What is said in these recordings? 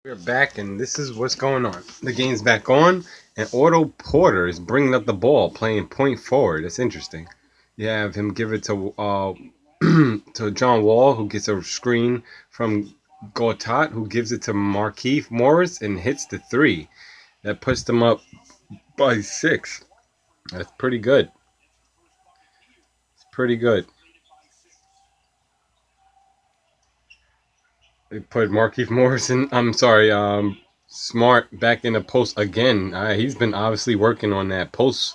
We're back, and this is what's going on. The game's back on, and Otto Porter is bringing up the ball, playing point forward. That's interesting. You have him give it to to John Wall, who gets a screen from Gortat, who gives it to Markieff Morris and hits the three. That puts them up by 6. That's pretty good. It's pretty good. They put Markieff Morrison. I'm sorry, Smart back in the post again. He's been obviously working on that post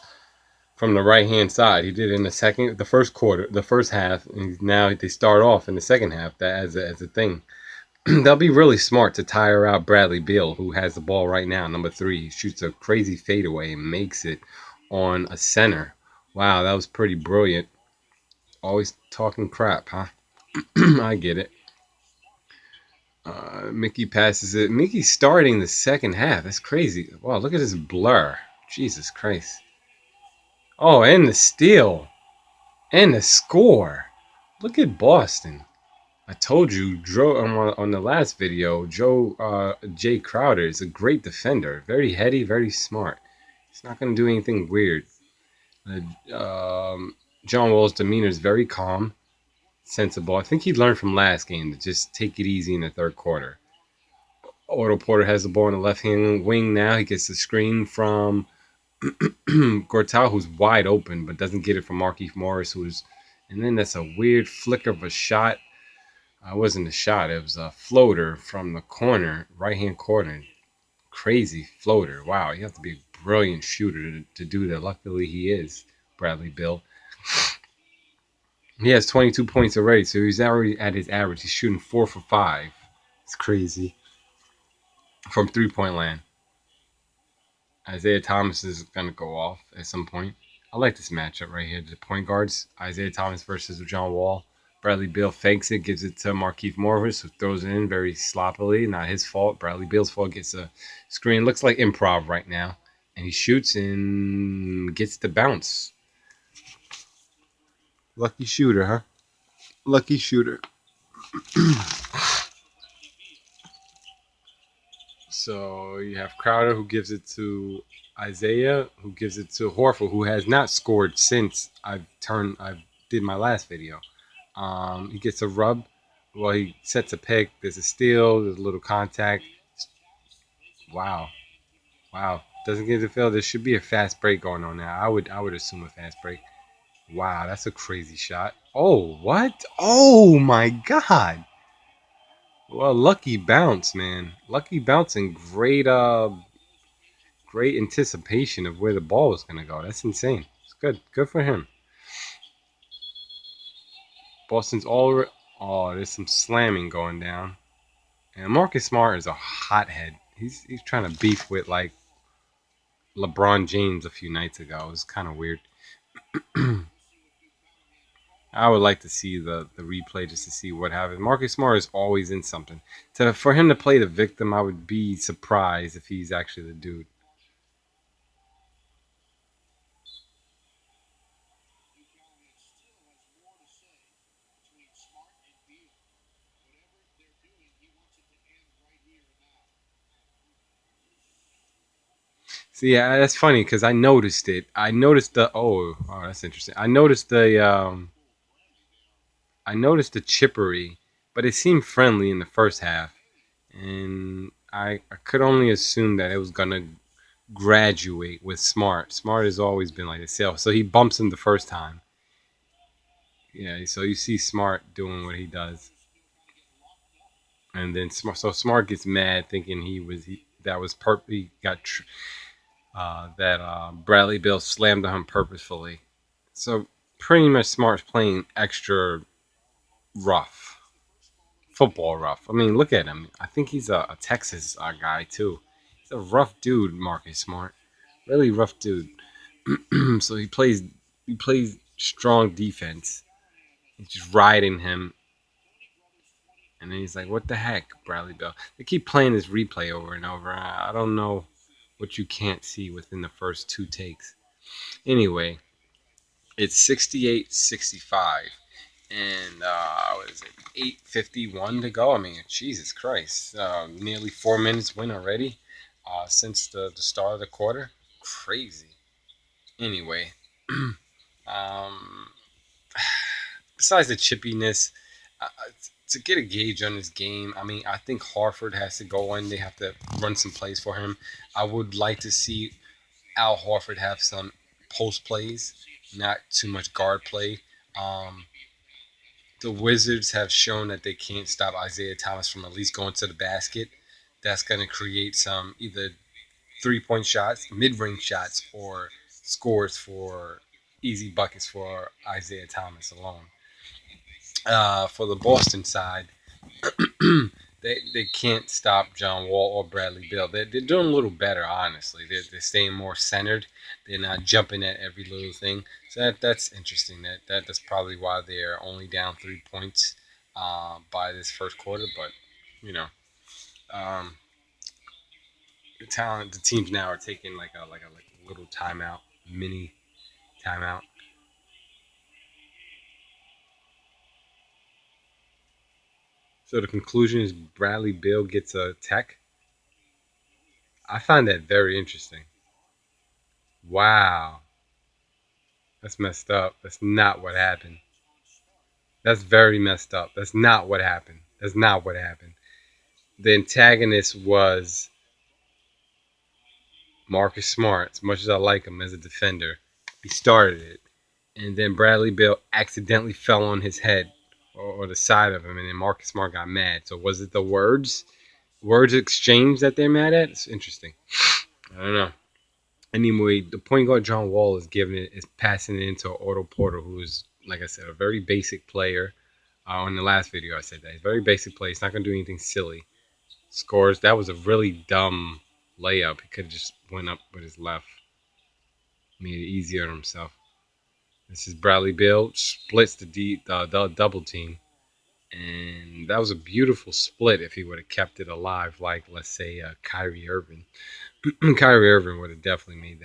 from the right hand side. He did it in the first quarter, the first half, and now they start off in the second half that as a thing. They'll be really smart to tire out Bradley Beal, who has the ball right now, number 3. He shoots a crazy fadeaway and makes it on a center. Wow, that was pretty brilliant. Always talking crap, huh? I get it. Mickey passes it. Mickey's starting the second half. That's crazy. Wow, look at this blur. Jesus Christ. Oh, and the steal. And the score. Look at Boston. I told you, Joe, on the last video, Jay Crowder is a great defender. Very heady, very smart. He's not going to do anything weird. John Wall's demeanor is very calm, sensible. I think he learned from last game to just take it easy in the third quarter. Otto Porter has the ball on the left-hand wing now. He gets the screen from Gortal, who's wide open, but doesn't get it from Markieff Morris, and then that's a weird flicker of a shot. It wasn't a shot. It was a floater from the corner, right-hand corner. Crazy floater. Wow, you have to be a brilliant shooter to do that. Luckily, he is, Bradley Beal. He has 22 points already, so he's already at his average. He's shooting 4 for 5. It's crazy. From three-point land. Isaiah Thomas is going to go off at some point. I like this matchup right here. The point guards, Isaiah Thomas versus John Wall. Bradley Beal fakes it, gives it to Markieff Morris, who throws it in very sloppily. Not his fault. Bradley Beal's fault. Gets a screen. Looks like improv right now. And he shoots and gets the bounce. Lucky shooter, huh? Lucky shooter. So you have Crowder, who gives it to Isaiah, who gives it to Horford, who has not scored since I did my last video. He gets a rub. Well, he sets a pick. There's a steal. There's a little contact. Wow, wow. Doesn't get the feel. There should be a fast break going on now. I would assume a fast break. Wow, that's a crazy shot. Oh, what? Oh my God. Well, lucky bounce, man. Lucky bounce and great anticipation of where the ball was gonna go. That's insane. It's good. Good for him. Boston's all. Oh, there's some slamming going down. And Marcus Smart is a hothead. He's trying to beef with like LeBron James a few nights ago. It was kind of weird. I would like to see the replay just to see what happened. Marcus Smart is always in something. For him to play the victim, I would be surprised if he's actually the dude. So yeah, that's funny because I noticed it. I noticed that's interesting. I noticed the chippery, but it seemed friendly in the first half, and I could only assume that it was gonna graduate with Smart. Smart has always been like this. So he bumps him the first time. Yeah, so you see Smart doing what he does, and then Smart gets mad, thinking that was he got that Bradley Beal slammed on him purposefully. So pretty much Smart's playing extra rough, football rough. I mean, look at him. I think he's a Texas guy too. He's a rough dude, Marcus Smart. Really rough dude. So he plays strong defense. He's just riding him. And then he's like, what the heck, Bradley Beal? They keep playing this replay over and over. I don't know what you can't see within the first 2 takes. Anyway, it's 68-65. And what is it? 8:51 to go. I mean, Jesus Christ! Nearly 4 minutes win already since the start of the quarter. Crazy. Anyway, um, besides the chippiness, to get a gauge on this game, I mean, I think Harford has to go in. They have to run some plays for him. I would like to see Al Horford have some post plays, not too much guard play. Um, the Wizards have shown that they can't stop Isaiah Thomas from at least going to the basket. That's going to create some either 3-point shots, mid range shots, or scores for easy buckets for Isaiah Thomas alone. For the Boston side, they can't stop John Wall or Bradley Beal. They're doing a little better, honestly. They're staying more centered. They're not jumping at every little thing. So that's interesting. That's probably why they're only down 3 points by this first quarter. But you know, um, the teams now are taking like a little timeout, mini timeout. So the conclusion is Bradley Beal gets a tech. I find that very interesting. Wow. That's messed up. That's not what happened. That's very messed up. That's not what happened. That's not what happened. The antagonist was Marcus Smart. As much as I like him as a defender, he started it. And then Bradley Beal accidentally fell on his head or the side of him, and then Marcus Smart got mad. So was it the words exchange that they're mad at? It's interesting. I don't know. Anyway, the point guard John Wall is giving it, is passing it into Otto Porter, who is, like I said, a very basic player. On the last video, I said that he's a very basic player. He's not going to do anything silly. Scores. That was a really dumb layup. He could have just went up with his left, made it easier on himself. This is Bradley Beal splits the double team, and that was a beautiful split. If he would have kept it alive, like let's say Kyrie Irving, Kyrie Irving would have definitely made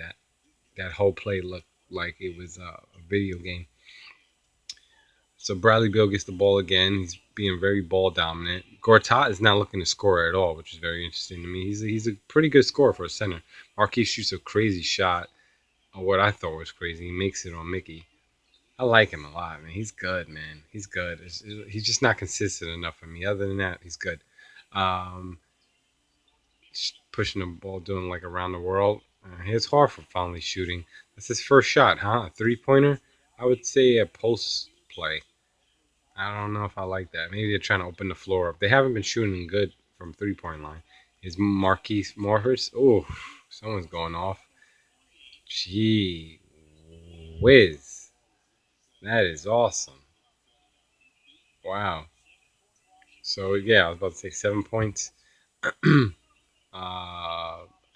that whole play look like it was a video game. So Bradley Beal gets the ball again. He's being very ball dominant. Gortat is not looking to score at all, which is very interesting to me. He's a pretty good scorer for a center. Marquise shoots a crazy shot, or what I thought was crazy. He makes it on Mickey. I like him a lot, man. He's good, man. He's good. He's just not consistent enough for me. Other than that, he's good. Um, Pushing the ball, doing like around the world. Here's Harford finally shooting. That's his first shot, huh? A 3-pointer? I would say a post play. I don't know if I like that. Maybe they're trying to open the floor up. They haven't been shooting good from 3-point line. Is Marquise Morris? Oh, someone's going off. Gee whiz. That is awesome. Wow. So, yeah, I was about to say 7 points.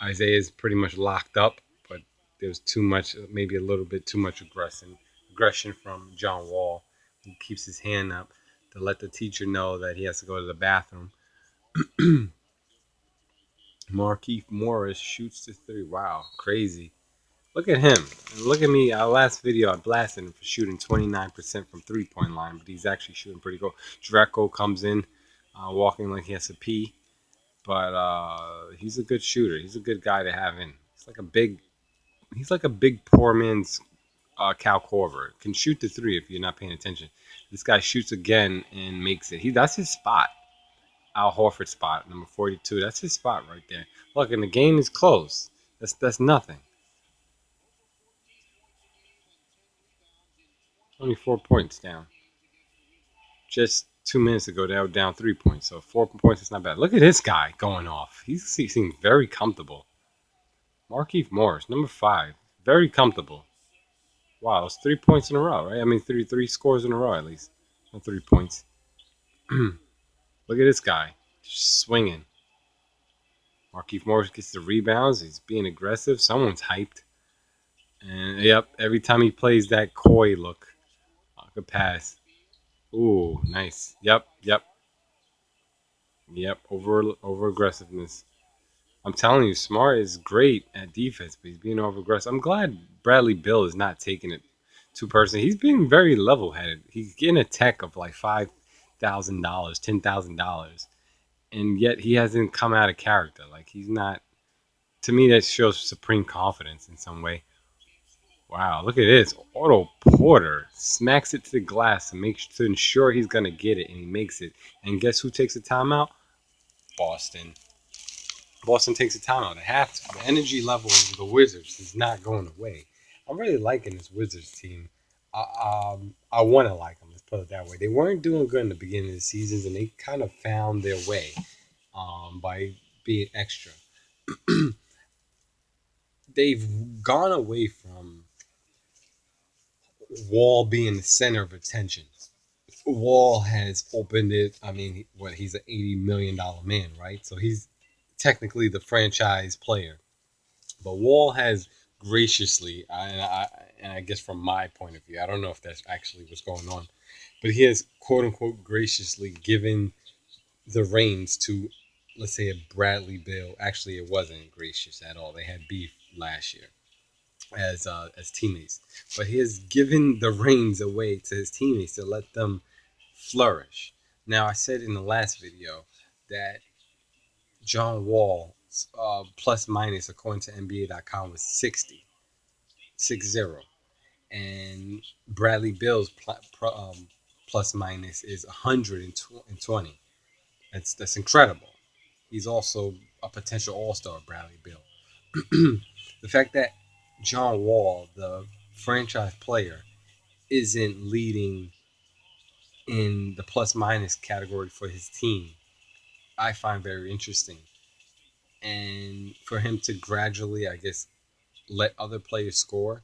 Isaiah's pretty much locked up, but there's too much, maybe a little bit too much aggression from John Wall. He keeps his hand up to let the teacher know that he has to go to the bathroom. Markieff Morris shoots the three. Wow, crazy. Look at him. Look at me. Our last video, I blasted him for shooting 29% from 3-point line, but he's actually shooting pretty good. Draco comes in, walking like he has to pee, but he's a good shooter. He's a good guy to have in. He's like a big poor man's Cal Korver. Can shoot the three if you're not paying attention. This guy shoots again and makes it. That's his spot. Al Horford spot, number 42. That's his spot right there. Look, and the game is close. That's nothing. Only 4 points down. Just 2 minutes ago, they were down 3 points. So 4 points is not bad. Look at this guy going off. He seems very comfortable. Markieff Morris, number 5. Very comfortable. Wow, it's 3 points in a row, right? I mean, three scores in a row at least. Not 3 points. Look at this guy. Just swinging. Markieff Morris gets the rebounds. He's being aggressive. Someone's hyped. And, yep, every time he plays that coy look. Good pass. Ooh, nice. Yep. Over aggressiveness. I'm telling you, Smart is great at defense, but he's being over aggressive. I'm glad Bradley Beal is not taking it two-person. He's been very level-headed. He's getting a tech of like $5,000, $10,000, and yet he hasn't come out of character. Like he's not. To me, that shows supreme confidence in some way. Wow, look at this. Otto Porter smacks it to the glass to make to ensure he's gonna get it, and he makes it. And guess who takes the timeout? Boston. Boston takes a timeout. They have to. The energy level of the Wizards is not going away. I'm really liking this Wizards team. I want to like them. Let's put it that way. They weren't doing good in the beginning of the seasons, and they kind of found their way by being extra. They've gone away from Wall being the center of attention. Wall has opened it. I mean, what he's an $80 million man, right? So he's technically the franchise player. But Wall has graciously, and I guess from my point of view, I don't know if that's actually what's going on, but he has quote unquote graciously given the reins to, let's say, a Bradley Bill. Actually, it wasn't gracious at all. They had beef last year as teammates, but he has given the reins away to his teammates to let them flourish. Now, I said in the last video that John Wall plus minus according to NBA.com was 60, 6-0, and Bradley Bill's plus minus is 120. That's incredible. He's also a potential All-Star, Bradley Bill. The fact that John Wall, the franchise player, isn't leading in the plus minus category for his team, I find very interesting. And for him to gradually, I guess, let other players score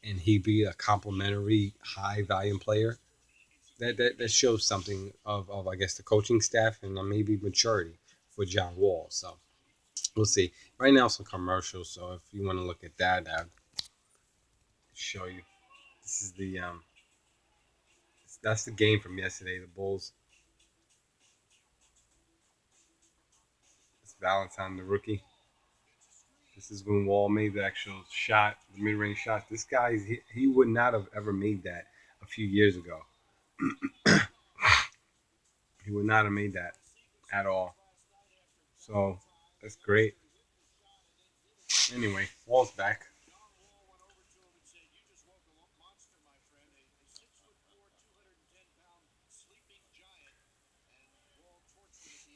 and he be a complimentary high volume player, that shows something of I guess the coaching staff and maybe maturity for John Wall. So we'll see. Right now some commercials, so if you want to look at that, I'll show you. This is the that's the game from yesterday, the Bulls. It's Valentine, the rookie. This is when Wall made the actual shot, the mid-range shot. This guy, he would not have ever made that a few years ago. He would not have made that at all. So that's great. Anyway, Wall's back.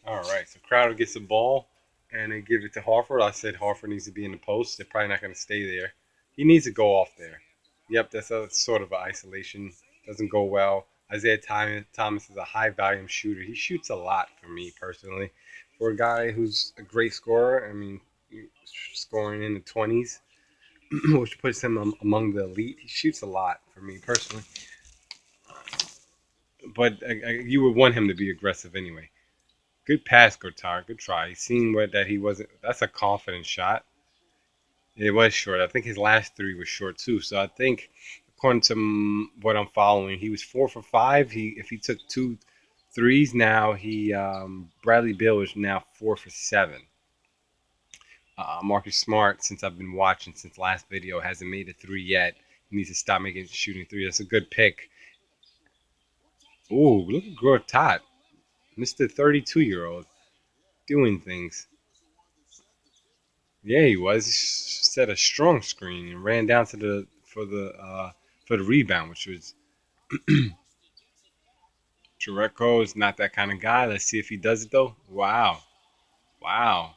All right, so Crowder gets the ball and they give it to Harford. I said Harford needs to be in the post. They're probably not going to stay there. He needs to go off there. Yep, that's a sort of an isolation. Doesn't go well. Isaiah Thomas is a high volume shooter. He shoots a lot for me personally. For a guy who's a great scorer, I mean, scoring in the 20s, which puts him among the elite. He shoots a lot for me personally. But you would want him to be aggressive anyway. Good pass, Gotard. Good try. He seen what that he wasn't. That's a confident shot. It was short. I think his last three was short too. So I think, according to what I'm following, he was 4 for 5. If he took two threes now, he Bradley Beal is now 4 for 7. Marcus Smart, since I've been watching since last video, hasn't made a three yet. He needs to stop making shooting three. That's a good pick. Ooh, look at Gortat, Mr. 32-year-old, doing things. Yeah, he was. He set a strong screen and ran down to the for the rebound, which was Jericho is not that kind of guy. Let's see if he does it though. Wow, wow.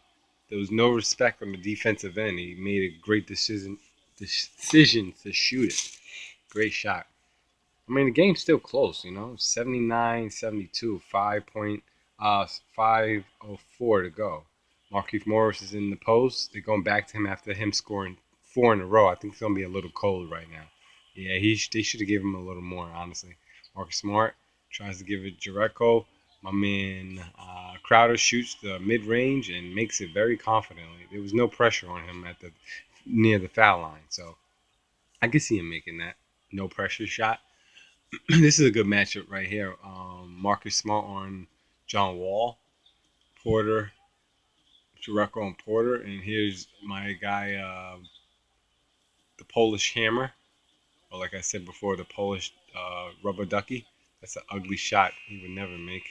There was no respect on the defensive end. He made a great decision to shoot it. Great shot. I mean, the game's still close, 79-72, 5:04 to go. Markieff Morris is in the post. They're going back to him after him scoring 4 in a row. I think it's going to be a little cold right now. Yeah, they should have given him a little more, honestly. Marcus Smart tries to give it Jericho. My man Crowder shoots the mid-range and makes it very confidently. There was no pressure on him near the foul line. So I can see him making that no pressure shot. This is a good matchup right here. Marcus Smart on John Wall, Porter, Jericho on Porter, and here's my guy, the Polish Hammer, Or like I said before, the Polish rubber ducky. That's an ugly shot he would never make.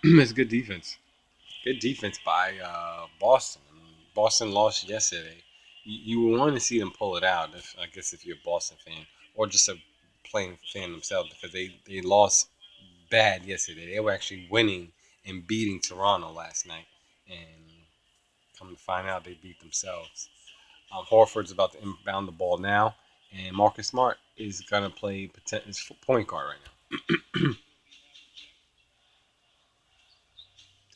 It's good defense. Good defense by Boston. I mean, Boston lost yesterday. You would want to see them pull it out, if, I guess, if you're a Boston fan or just a plain fan themselves, because they lost bad yesterday. They were actually winning and beating Toronto last night, and come to find out, they beat themselves. Horford's about to inbound the ball now, and Marcus Smart is gonna play point guard right now.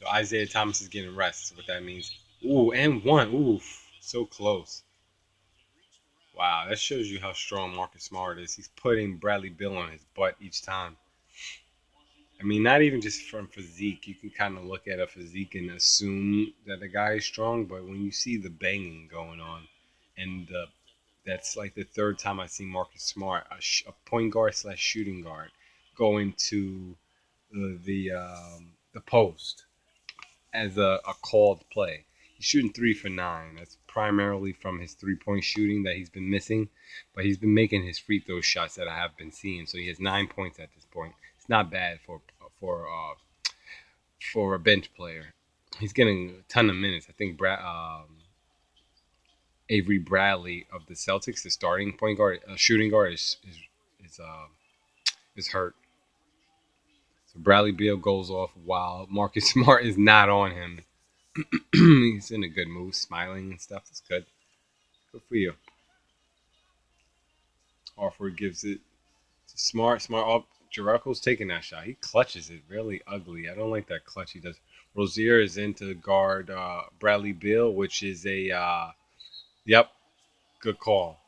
So Isaiah Thomas is getting rest. So what that means? Ooh, and one. Ooh, so close. Wow, that shows you how strong Marcus Smart is. He's putting Bradley Beal on his butt each time. I mean, not even just from physique. You can kind of look at a physique and assume that the guy is strong, but when you see the banging going on, and that's like the third time I've seen Marcus Smart, a point guard slash shooting guard, go into the post as a called play. He's shooting 3 for 9. That's primarily from his 3 point shooting that he's been missing, but he's been making his free throw shots that I have been seeing. So he has 9 points at this point. It's not bad for uh, for a bench player. He's getting a ton of minutes. I think Avery Bradley of the Celtics, the starting point guard, shooting guard, is, uh, is hurt. So Bradley Beal goes off while Marcus Smart is not on him. He's in a good mood, smiling and stuff. That's good. Good for you. Harford gives it to Smart. Smart. Oh, Jericho's taking that shot. He clutches it really ugly. I don't like that clutch he does. Rozier is in to guard Bradley Beal, which is a yep, good call.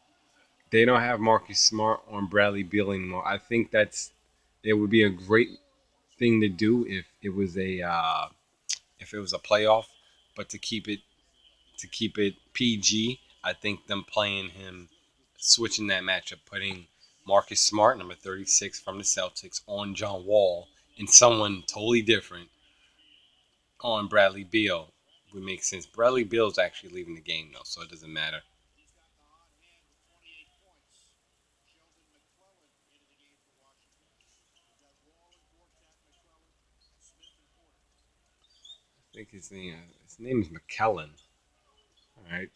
They don't have Marcus Smart on Bradley Beal anymore. I think it would be a great thing to do if it was a playoff, but to keep it PG, I think them playing him, switching that matchup, putting Marcus Smart, number 36 from the Celtics, on John Wall, and someone totally different on Bradley Beal would make sense. Bradley Beal's actually leaving the game, though, so it doesn't matter. I think his name is McKellen. All right,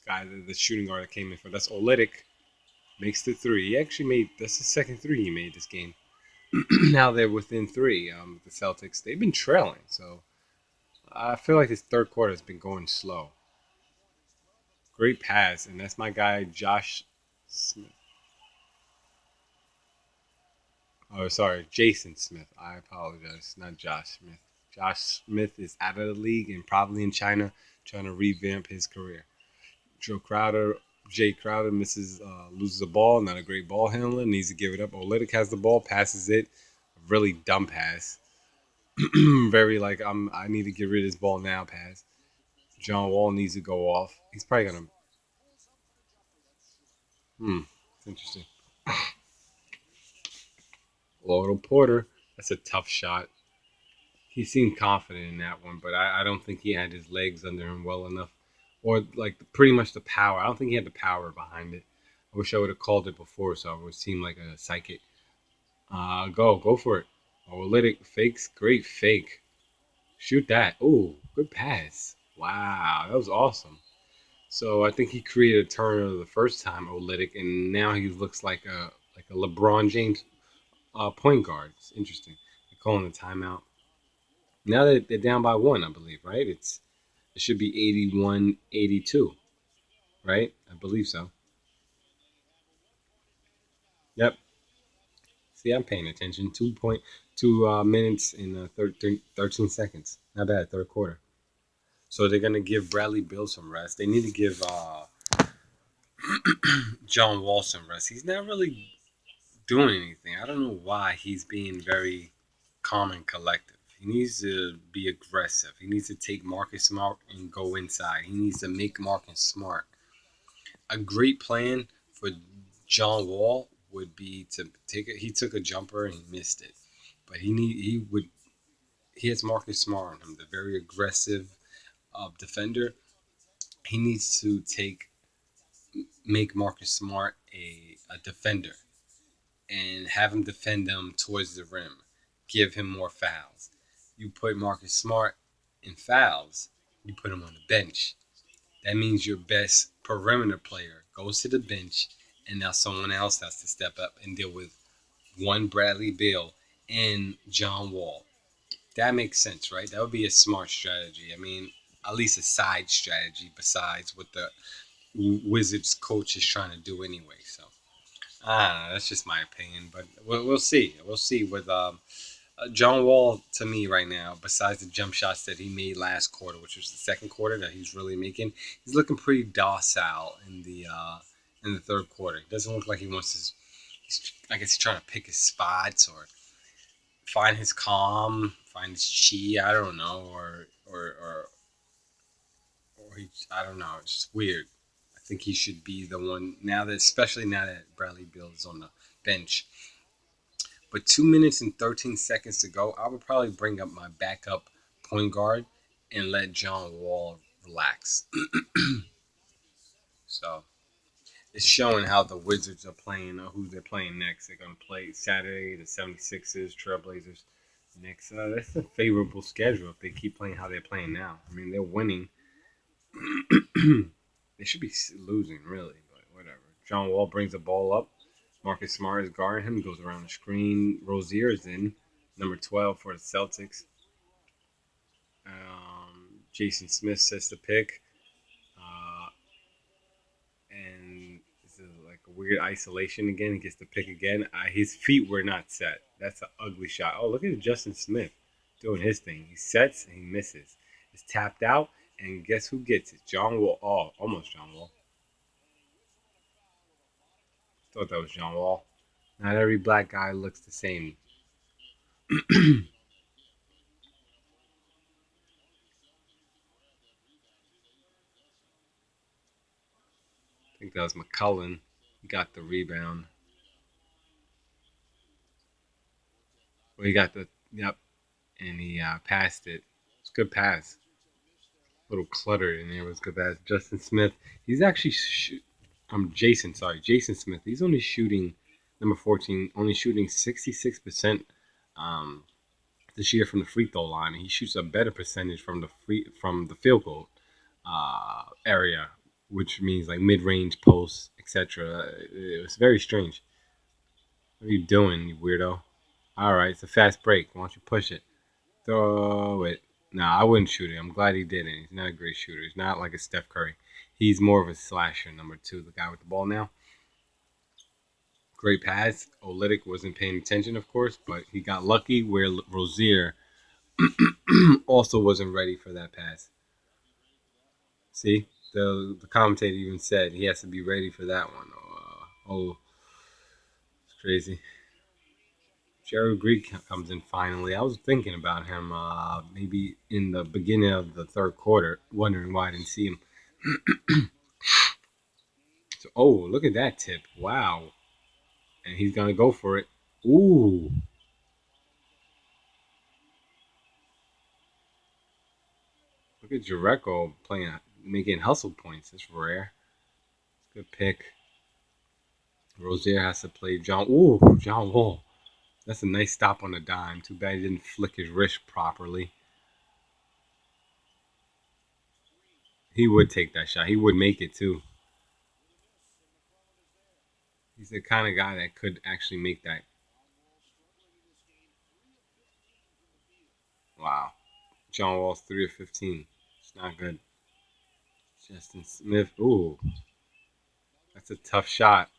guy, the shooting guard that came in for that's Olynyk makes the three. He actually that's the second three he made this game. Now they're within three. The Celtics, they've been trailing, so I feel like this third quarter has been going slow. Great pass, and that's my guy Josh Smith. Oh, sorry, Jason Smith. I apologize, not Josh Smith. Josh Smith is out of the league and probably in China trying to revamp his career. Joe Crowder, Jay Crowder loses the ball. Not a great ball handler. Needs to give it up. Olynyk has the ball, passes it. Really dumb pass. Very like I need to get rid of this ball now. Pass. John Wall needs to go off. He's probably gonna. It's interesting. Otto Porter. That's a tough shot. He seemed confident in that one, but I don't think he had his legs under him well enough, or like pretty much the power. I don't think he had the power behind it. I wish I would have called it before, so it would seem like a psychic. Go for it. Olynyk fakes, great fake. Shoot that. Ooh, good pass. Wow, that was awesome. So I think he created a turnover the first time, Olynyk, and now he looks like a LeBron James point guard. It's interesting. They're calling a timeout. Now that they're down by one, I believe, right? It should be 81-82, right? I believe so. Yep. See, I'm paying attention. 2.2 minutes and 13 seconds. Not bad, third quarter. So they're gonna give Bradley Beal some rest. They need to give John Wall some rest. He's not really doing anything. I don't know why he's being very calm and collective. He needs to be aggressive. He needs to take Marcus Smart and go inside. He needs to make Marcus Smart. A great plan for John Wall would be to take it. He took a jumper and he missed it, but he has Marcus Smart on him, the very aggressive defender. He needs to take make Marcus Smart a defender and have him defend them towards the rim. Give him more fouls. You put Marcus Smart in fouls, you put him on the bench. That means your best perimeter player goes to the bench, and now someone else has to step up and deal with one Bradley Beal and John Wall. That makes sense, right? That would be a smart strategy. I mean, at least a side strategy besides what the Wizards coach is trying to do anyway. So, I don't know. That's just my opinion, but we'll see. We'll see with John Wall to me right now. Besides the jump shots that he made last quarter, which was the second quarter that he's really making, he's looking pretty docile in the third quarter. It doesn't look like he wants to. I guess he's trying to pick his spots or find his calm, find his chi. I don't know, or he. I don't know. It's just weird. I think he should be the one now that, especially now that Bradley Beal is on the bench. But 2 minutes and 13 seconds to go, I would probably bring up my backup point guard and let John Wall relax. So it's showing how the Wizards are playing, or who they're playing next. They're going to play Saturday, the 76ers, Trailblazers next. That's a favorable schedule if they keep playing how they're playing now. I mean, they're winning. They should be losing, really, but whatever. John Wall brings the ball up. Marcus Smart is guarding him. He goes around the screen. Rozier is in, number 12 for the Celtics. Jason Smith sets the pick. Uh, and this is like a weird isolation again. He gets the pick again. His feet were not set. That's an ugly shot. Oh, look at Justin Smith doing his thing. He sets and he misses. It's tapped out, and guess who gets it? John Wall. Oh, almost John Wall. Thought that was John Wall. Not every black guy looks the same. I think that was McCullen. He got the rebound. Well, he got the yep, and he passed it. It's a good pass. A little cluttered in there. It was a good pass. Justin Smith. He's actually Jason. Sorry, Jason Smith. He's only shooting number 14. Only shooting 66% um, this year from the free throw line. He shoots a better percentage from the field goal area, which means like mid range posts, etc. It was very strange. What are you doing, you weirdo? All right, it's a fast break. Why don't you push it? Throw it. Nah, I wouldn't shoot it. I'm glad he didn't. He's not a great shooter. He's not like a Steph Curry. He's more of a slasher, number two, the guy with the ball now. Great pass. Olynyk wasn't paying attention, of course, but he got lucky where Rozier also wasn't ready for that pass. See, the commentator even said he has to be ready for that one. It's crazy. Jerry Greek comes in finally. I was thinking about him maybe in the beginning of the third quarter, wondering why I didn't see him. So, oh, look at that tip. Wow. And he's going to go for it. Ooh. Look at Jareko making hustle points. That's rare. Good pick. Rozier has to play John. Ooh, John Wall. That's a nice stop on the dime. Too bad he didn't flick his wrist properly. He would take that shot. He would make it too. He's the kind of guy that could actually make that. Wow. John Wall's 3 of 15. It's not good. Justin Smith. Ooh. That's a tough shot.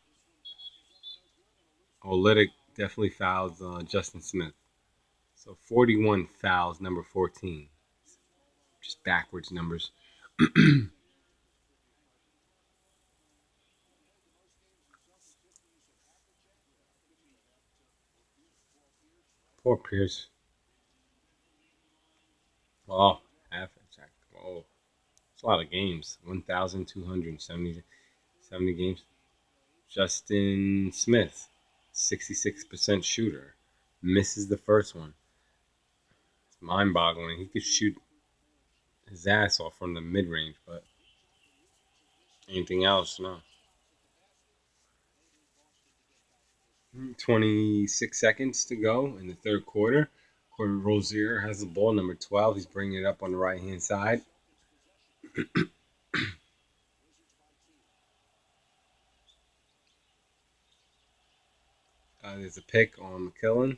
Olynyk definitely fouls Justin Smith. So 41 fouls, number 14. Just backwards numbers. Poor Pierce. Oh, half attack. Oh, it's a lot of games. 1,270 games. Justin Smith, 66% shooter. Misses the first one. It's mind boggling. He could shoot his ass off from the mid range, but anything else, no. 26 seconds to go in the third quarter. Corey Rozier has the ball, number 12. He's bringing it up on the right-hand side. There's a pick on McKillen.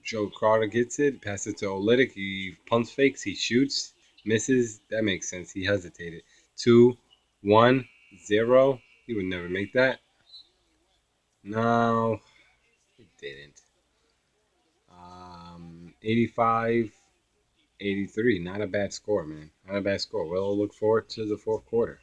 Joe Crowder gets it, passes it to Olynyk. He pump fakes, he shoots, misses. That makes sense. He hesitated. 2, 1, 0. He would never make that. No, he didn't. 85, 83. Not a bad score, man. Not a bad score. We'll look forward to the fourth quarter.